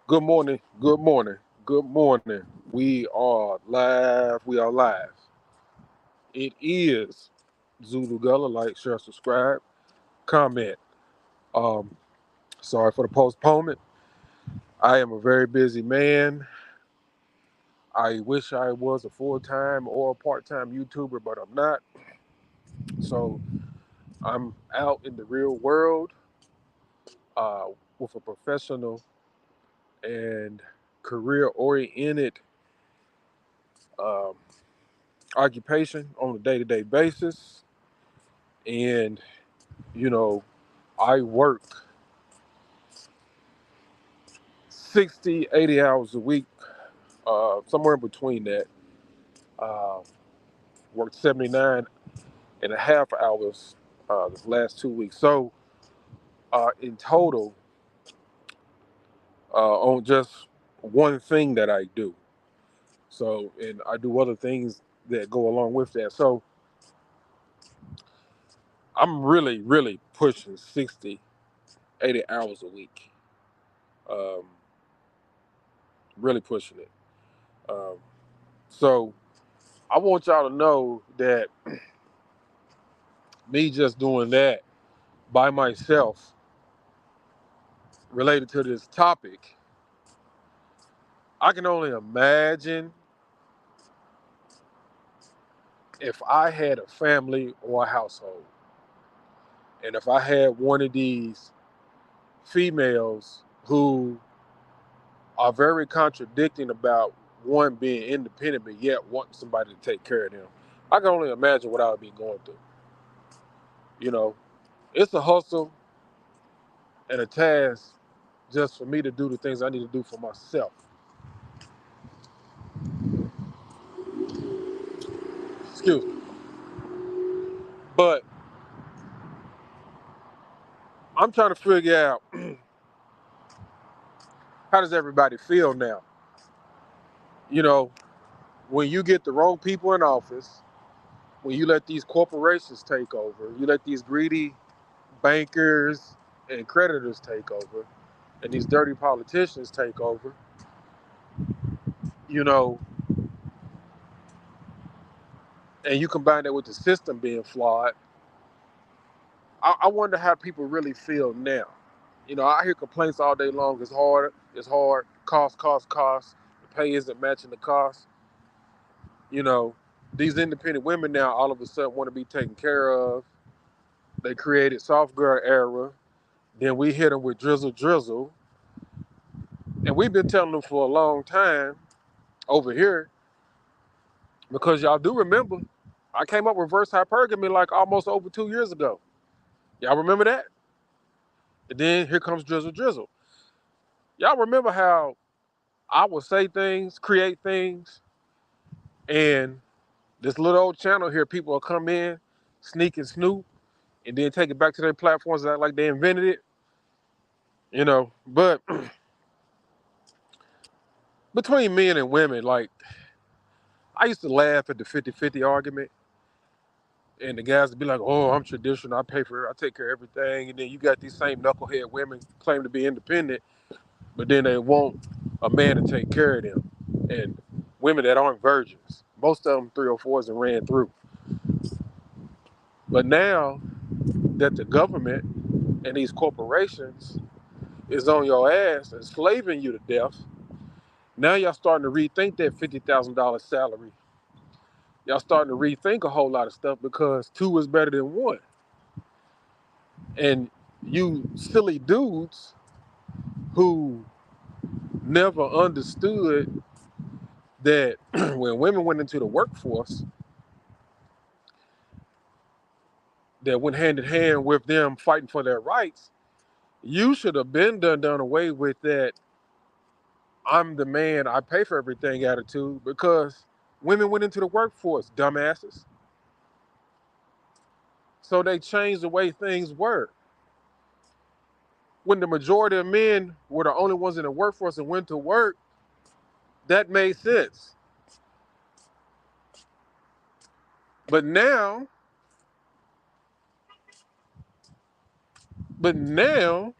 Good morning. Good morning. Good morning. We are live. We are live. It is Zulu Gullah. Like, share, subscribe, comment. Um, Sorry for the postponement. I am a very busy man. I wish I was a full time or a part time YouTuber, but I'm not. So I'm out in the real world uh, with a professional and career oriented um, occupation on a day to day basis. And you know, I work 60, 80 hours a week, somewhere in between that. Uh, Worked 79 and a half hours this last 2 weeks. So, in total, on just one thing that I do. So, and I do other things that go along with that. So, I'm really, really pushing 60, 80 hours a week. Um, really pushing it. Um, so, I want y'all to know that me just doing that by myself related to this topic, I can only imagine if I had a family or a household. And if I had one of these females who are very contradicting about one being independent but yet wanting somebody to take care of them. I can only imagine what I would be going through. You know, it's a hustle and a task just for me to do the things I need to do for myself. Excuse me. But I'm trying to figure out how does everybody feel now? You know, when you get the wrong people in office, when you let these corporations take over, you let these greedy bankers and creditors take over, and these dirty politicians take over, you know, and you combine that with the system being flawed, I wonder how people really feel now. You know, I hear complaints all day long. It's hard, cost. The pay isn't matching the cost. You know, these independent women now all of a sudden want to be taken care of. They created soft girl era. Then we hit them with drizzle. And we've been telling them for a long time over here because y'all do remember, I came up with reverse hypergamy like almost over 2 years ago. Y'all remember that? And then here comes drizzle. Y'all remember how I would say things, create things, and this little old channel here, people will come in, sneak and snoop, and then take it back to their platforms and act like they invented it, you know. But between men and women, like, I used to laugh at the 50-50 argument. And the guys would be like, oh, I'm traditional, I pay for it, I take care of everything. And then you got these same knucklehead women claim to be independent, but then they want a man to take care of them. And women that aren't virgins. Most of them 304s and ran through. But now that the government and these corporations is on your ass, enslaving you to death, now y'all starting to rethink that $50,000 salary. Y'all starting to rethink a whole lot of stuff because two is better than one. And you silly dudes who never understood that when women went into the workforce, that went hand in hand with them fighting for their rights, you should have been done away with that I'm the man, I pay for everything attitude because women went into the workforce, dumbasses. So they changed the way things were. When the majority of men were the only ones in the workforce and went to work, that made sense. But now, but now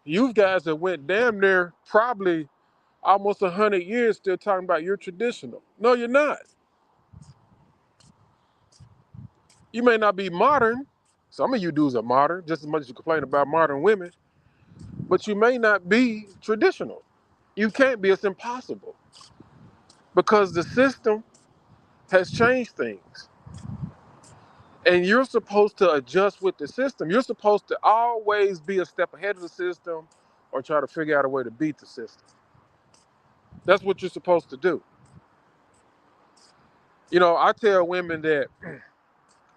You guys that went damn near probably almost 100 years still talking about you're traditional. No, you're not. You may not be modern. Some of you dudes are modern, just as much as you complain about modern women, but you may not be traditional. You can't be. It's impossible because the system has changed things. And you're supposed to adjust with the system. You're supposed to always be a step ahead of the system or try to figure out a way to beat the system. That's what you're supposed to do. You know, I tell women that,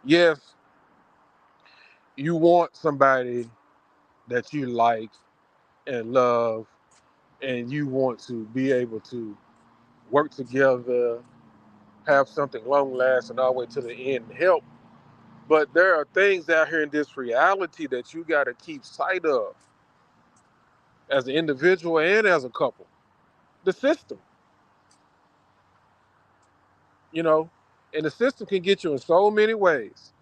yes, you want somebody that you like and love, and you want to be able to work together, have something long lasting all the way to the end and help. But there are things out here in this reality that you got to keep sight of as an individual and as a couple. The system, you know, and the system can get you in so many ways.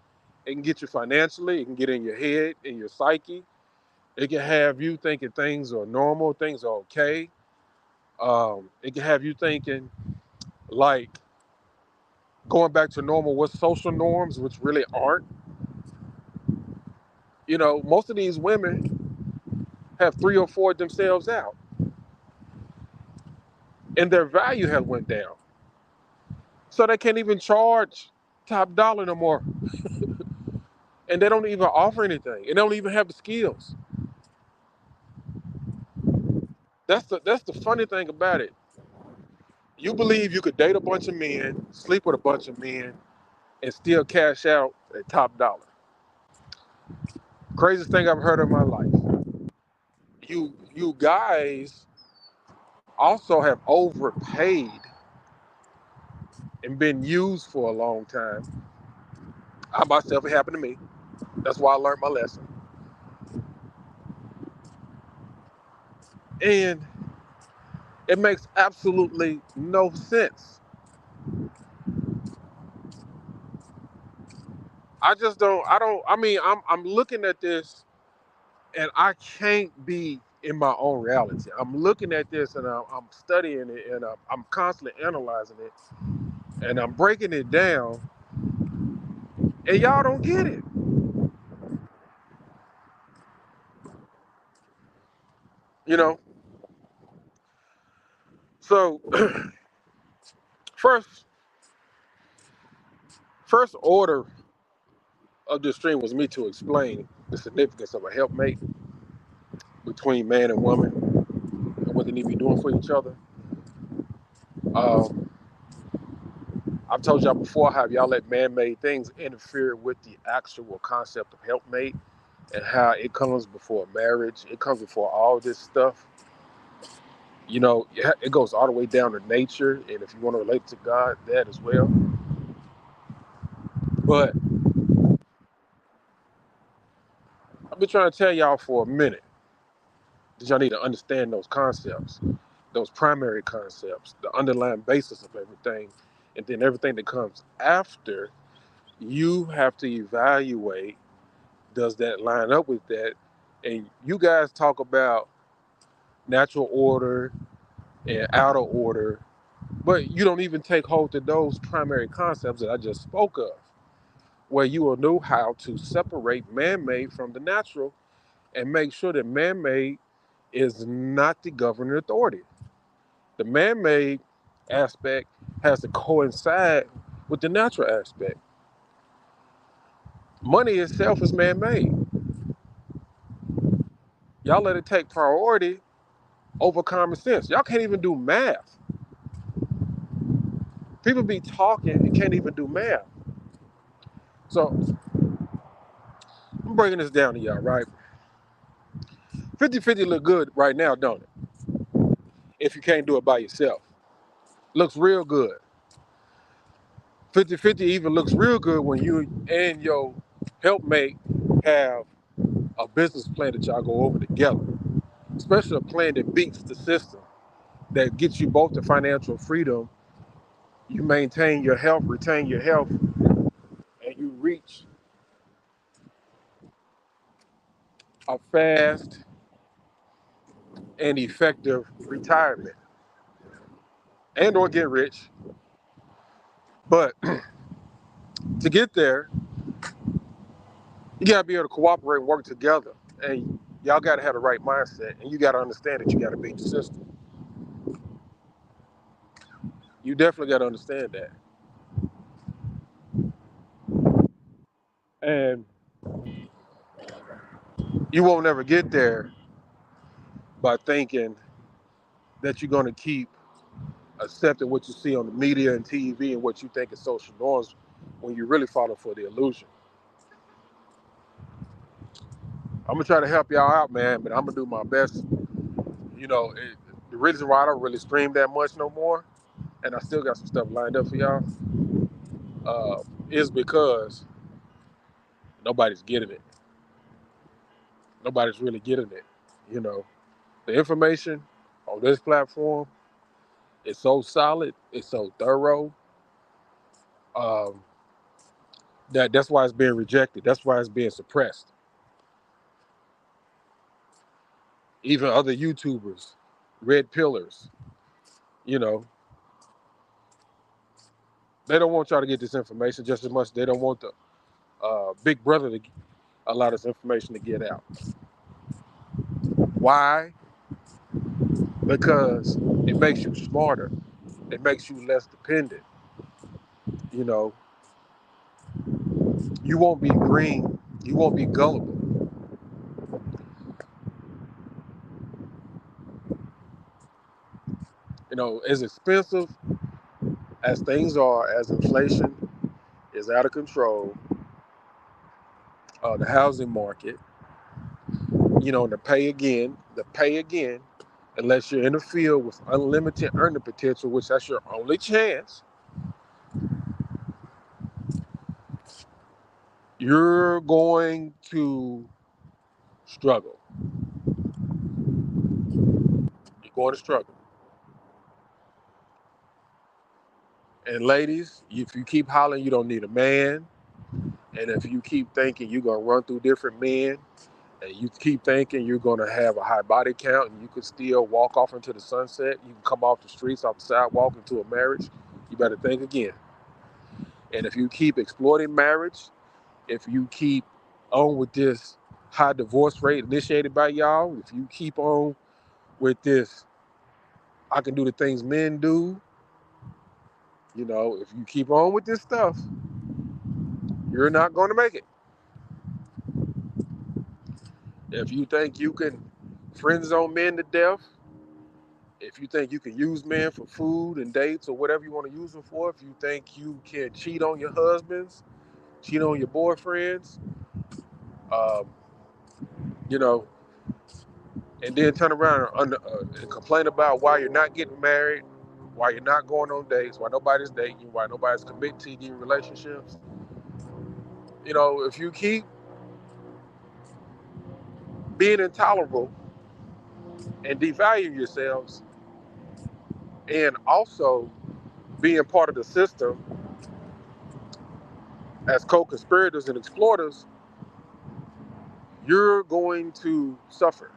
It can get you financially, it can get in your head, in your psyche. It can have you thinking things are normal, things are okay. It can have you thinking like going back to normal with social norms, which really aren't. You know, most of these women have three or four themselves out, and their value has went down. So they can't even charge top dollar no more, and they don't even offer anything, and they don't even have the skills. That's the funny thing about it. You believe you could date a bunch of men, sleep with a bunch of men, and still cash out at top dollar. Craziest thing I've heard in my life. You guys also have overpaid and been used for a long time. I myself, it happened to me. That's why I learned my lesson. And it makes absolutely no sense. I mean, I'm looking at this and I can't be in my own reality. I'm looking at this and I'm studying it and I'm constantly analyzing it and I'm breaking it down and y'all don't get it. You know, so first first order of this stream was me to explain the significance of a helpmate between man and woman and what they need to be doing for each other. Um, I've told y'all before how y'all let man-made things interfere with the actual concept of helpmate and how it comes before marriage. It comes before all this stuff. You know, it goes all the way down to nature, and if you want to relate to God, that as well. But I've been trying to tell y'all for a minute that y'all need to understand those concepts, those primary concepts, the underlying basis of everything, and then everything that comes after. You have to evaluate, does that line up with that? And you guys talk about natural order and outer order, but you don't even take hold of those primary concepts that I just spoke of, where you will know how to separate man-made from the natural and make sure that man-made is not the governing authority. The man-made aspect has to coincide with the natural aspect. Money itself is man-made. Y'all let it take priority over common sense. Y'all can't even do math. People be talking and can't even do math. So I'm breaking this down to y'all, right? 50-50 look good right now, don't it? If you can't do it by yourself. Looks real good. 50-50 even looks real good when you and your helpmate have a business plan that y'all go over together. Especially a plan that beats the system, that gets you both the financial freedom. You maintain your health, retain your health, and you reach a fast, and effective retirement and or get rich. But to get there, you gotta be able to cooperate and work together. And y'all gotta have the right mindset. And you gotta understand that you gotta beat the system. You definitely gotta understand that. And you won't ever get there by thinking that you're gonna keep accepting what you see on the media and TV and what you think is social norms when you really falling for the illusion. I'm gonna try to help y'all out, man, but I'm gonna do my best. You know, the reason why I don't really stream that much no more, and I still got some stuff lined up for y'all, is because nobody's getting it. Nobody's really getting it. You know, the information on this platform is so solid, it's so thorough, um, that's why it's being rejected. That's why it's being suppressed. Even other YouTubers, red pillars, you know, they don't want y'all to get this information just as much as they don't want the big brother to allow this information to get out. Why? Because it makes you smarter. It makes you less dependent. You know, you won't be green. You won't be gullible. You know, as expensive as things are, as inflation is out of control, the housing market, you know, the pay again, unless you're in a field with unlimited earning potential, which that's your only chance, you're going to struggle. You're going to struggle. And ladies, if you keep hollering you don't need a man, and if you keep thinking you're going to run through different men, and you keep thinking you're going to have a high body count and you could still walk off into the sunset, you can come off the streets, off the sidewalk into a marriage, you better think again. And if you keep exploiting marriage, if you keep on with this high divorce rate initiated by y'all, if you keep on with this, I can do the things men do, you know, if you keep on with this stuff, you're not going to make it. If you think you can friend zone men to death, if you think you can use men for food and dates or whatever you want to use them for, if you think you can cheat on your husbands, cheat on your boyfriends, um, you know, and then turn around and complain about why you're not getting married, why you're not going on dates, why nobody's dating you, why nobody's committed to you in relationships. You know, if you keep being intolerable and devaluing yourselves and also being part of the system as co-conspirators and exploiters, you're going to suffer.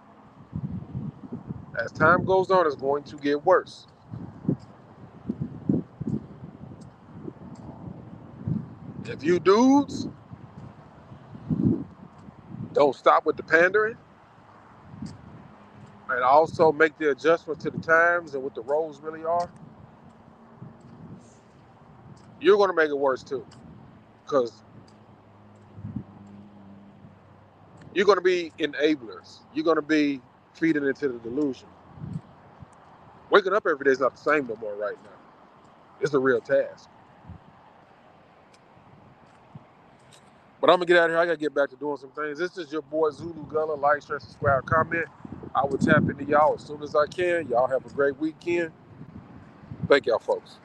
As time goes on, it's going to get worse. If you dudes don't stop with the pandering and also make the adjustment to the times and what the roles really are, you're going to make it worse too. Because you're going to be enablers. You're going to be feeding into the delusion. Waking up every day is not the same no more right now. It's a real task. But I'm going to get out of here. I got to get back to doing some things. This is your boy Zulu Gullah. Like, share, subscribe, comment. I will tap into y'all as soon as I can. Y'all have a great weekend. Thank y'all, folks.